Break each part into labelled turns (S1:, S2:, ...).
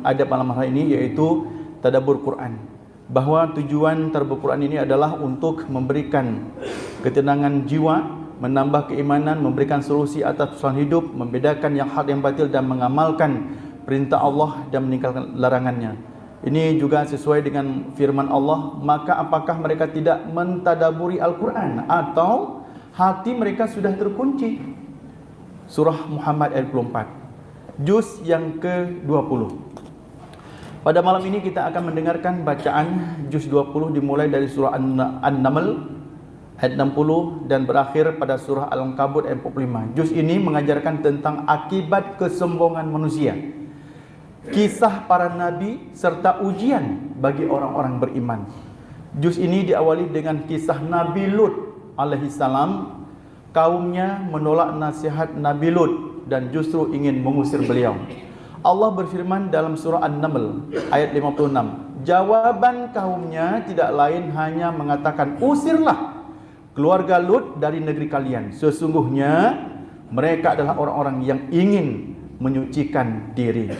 S1: adab malam hari ini, yaitu tadabbur Quran. Bahwa tujuan tadabbur Quran ini adalah untuk memberikan ketenangan jiwa, menambah keimanan, memberikan solusi atas persoalan hidup, membedakan yang hak yang batil dan mengamalkan perintah Allah dan meninggalkan larangannya. Ini juga sesuai dengan firman Allah, maka apakah mereka tidak mentadaburi Al-Quran atau hati mereka sudah terkunci? Surah Muhammad ayat 24, juz yang ke-20. Pada malam ini kita akan mendengarkan bacaan juz 20 dimulai dari surah An-Naml ayat 60 dan berakhir pada surah Al-Ankabut ayat 45. Juz ini mengajarkan tentang akibat kesombongan manusia, kisah para nabi serta ujian bagi orang-orang beriman. Juz ini diawali dengan kisah Nabi Lut alaihi salam. Kaumnya menolak nasihat Nabi Lut dan justru ingin mengusir beliau. Allah berfirman dalam surah An-Naml ayat 56. Jawaban kaumnya tidak lain hanya mengatakan, usirlah keluarga Lut dari negeri kalian. Sesungguhnya mereka adalah orang-orang yang ingin menyucikan diri.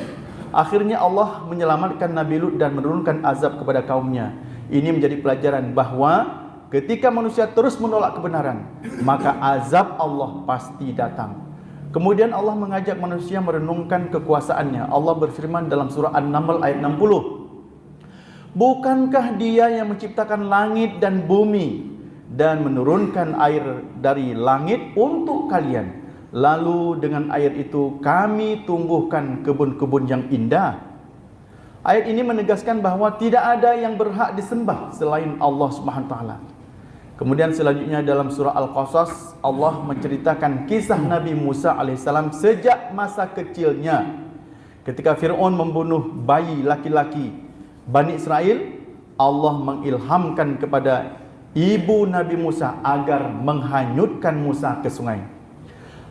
S1: Akhirnya Allah menyelamatkan Nabi Lut dan menurunkan azab kepada kaumnya. Ini menjadi pelajaran bahwa ketika manusia terus menolak kebenaran, maka azab Allah pasti datang. Kemudian Allah mengajak manusia merenungkan kekuasaannya. Allah berfirman dalam surah An-Naml ayat 60. Bukankah Dia yang menciptakan langit dan bumi dan menurunkan air dari langit untuk kalian? Lalu dengan air itu kami tumbuhkan kebun-kebun yang indah. Ayat ini menegaskan bahawa tidak ada yang berhak disembah selain Allah Subhanahu wa taala. Kemudian selanjutnya dalam surah Al-Qasas, Allah menceritakan kisah Nabi Musa alaihissalam sejak masa kecilnya. Ketika Fir'aun membunuh bayi laki-laki Bani Israel, Allah mengilhamkan kepada ibu Nabi Musa agar menghanyutkan Musa ke sungai.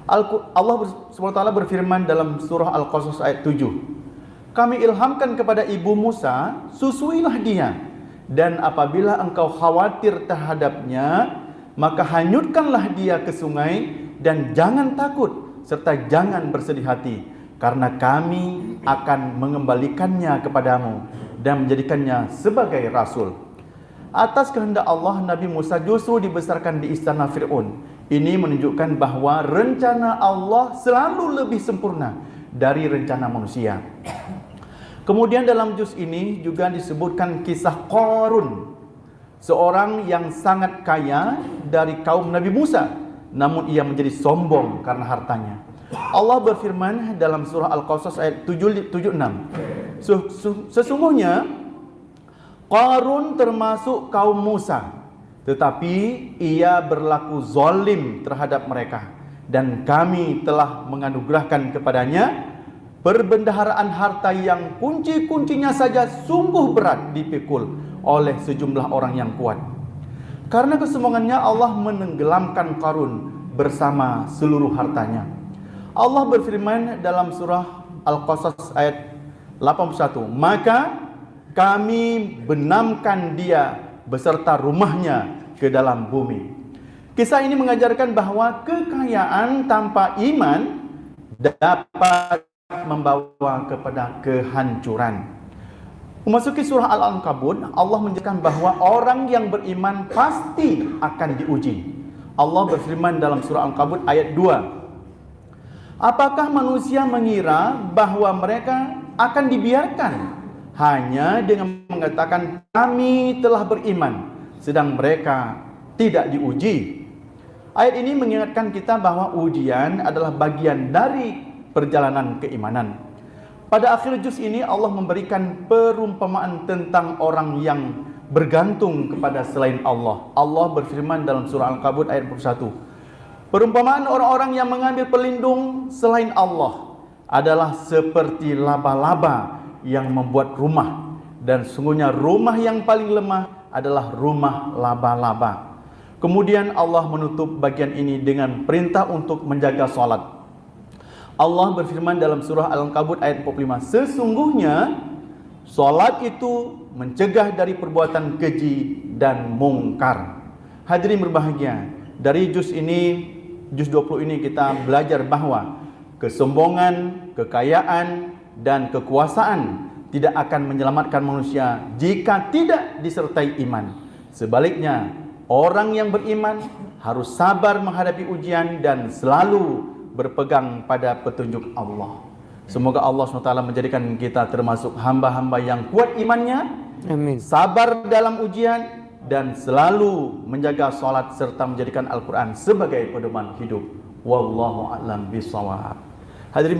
S1: Allah SWT berfirman dalam surah Al-Qasas ayat 7. Kami ilhamkan kepada ibu Musa, susuilah dia. Dan apabila engkau khawatir terhadapnya, maka hanyutkanlah dia ke sungai dan jangan takut serta jangan bersedih hati, karena kami akan mengembalikannya kepadamu dan menjadikannya sebagai rasul. Atas kehendak Allah, Nabi Musa justru dibesarkan di istana Fir'aun. Ini menunjukkan bahawa rencana Allah selalu lebih sempurna dari rencana manusia. Kemudian dalam juz ini juga disebutkan kisah Qarun, seorang yang sangat kaya dari kaum Nabi Musa, namun ia menjadi sombong karena hartanya. Allah berfirman dalam surah Al-Qasas ayat 76. Sesungguhnya Qarun termasuk kaum Musa, tetapi ia berlaku zalim terhadap mereka, dan kami telah menganugerahkan kepadanya perbendaharaan harta yang kunci-kuncinya saja sungguh berat dipikul oleh sejumlah orang yang kuat. Karena kesombongannya Allah menenggelamkan Qarun bersama seluruh hartanya. Allah berfirman dalam surah Al-Qasas ayat 81. Maka kami benamkan dia beserta rumahnya ke dalam bumi. Kisah ini mengajarkan bahawa kekayaan tanpa iman dapat membawa kepada kehancuran. Memasuki surah Al-Ankabut, Allah menjelaskan bahawa orang yang beriman pasti akan diuji. Allah berfirman dalam surah Al-Ankabut ayat 2. Apakah manusia mengira bahawa mereka akan dibiarkan hanya dengan mengatakan kami telah beriman, sedang mereka tidak diuji? Ayat ini mengingatkan kita bahawa ujian adalah bagian dari perjalanan keimanan. Pada akhir juz ini Allah memberikan perumpamaan tentang orang yang bergantung kepada selain Allah. Allah berfirman dalam surah Al-Ankabut ayat 21. Perumpamaan orang-orang yang mengambil pelindung selain Allah adalah seperti laba-laba yang membuat rumah, dan sungguhnya rumah yang paling lemah adalah rumah laba-laba. Kemudian Allah menutup bagian ini dengan perintah untuk menjaga salat. Allah berfirman dalam surah Al-Ankabut ayat 45. Sesungguhnya salat itu mencegah dari perbuatan keji dan mungkar. Hadirin berbahagia, dari juz ini, juz 20 ini kita belajar bahawa kesombongan, kekayaan dan kekuasaan tidak akan menyelamatkan manusia jika tidak disertai iman. Sebaliknya, orang yang beriman harus sabar menghadapi ujian dan selalu berpegang pada petunjuk Allah. Semoga Allah SWT menjadikan kita termasuk hamba-hamba yang kuat imannya,
S2: Amin.
S1: sabar dalam ujian, dan selalu menjaga salat serta menjadikan Al-Quran sebagai pedoman hidup. Wallahu a'lam bishawab. Hadirin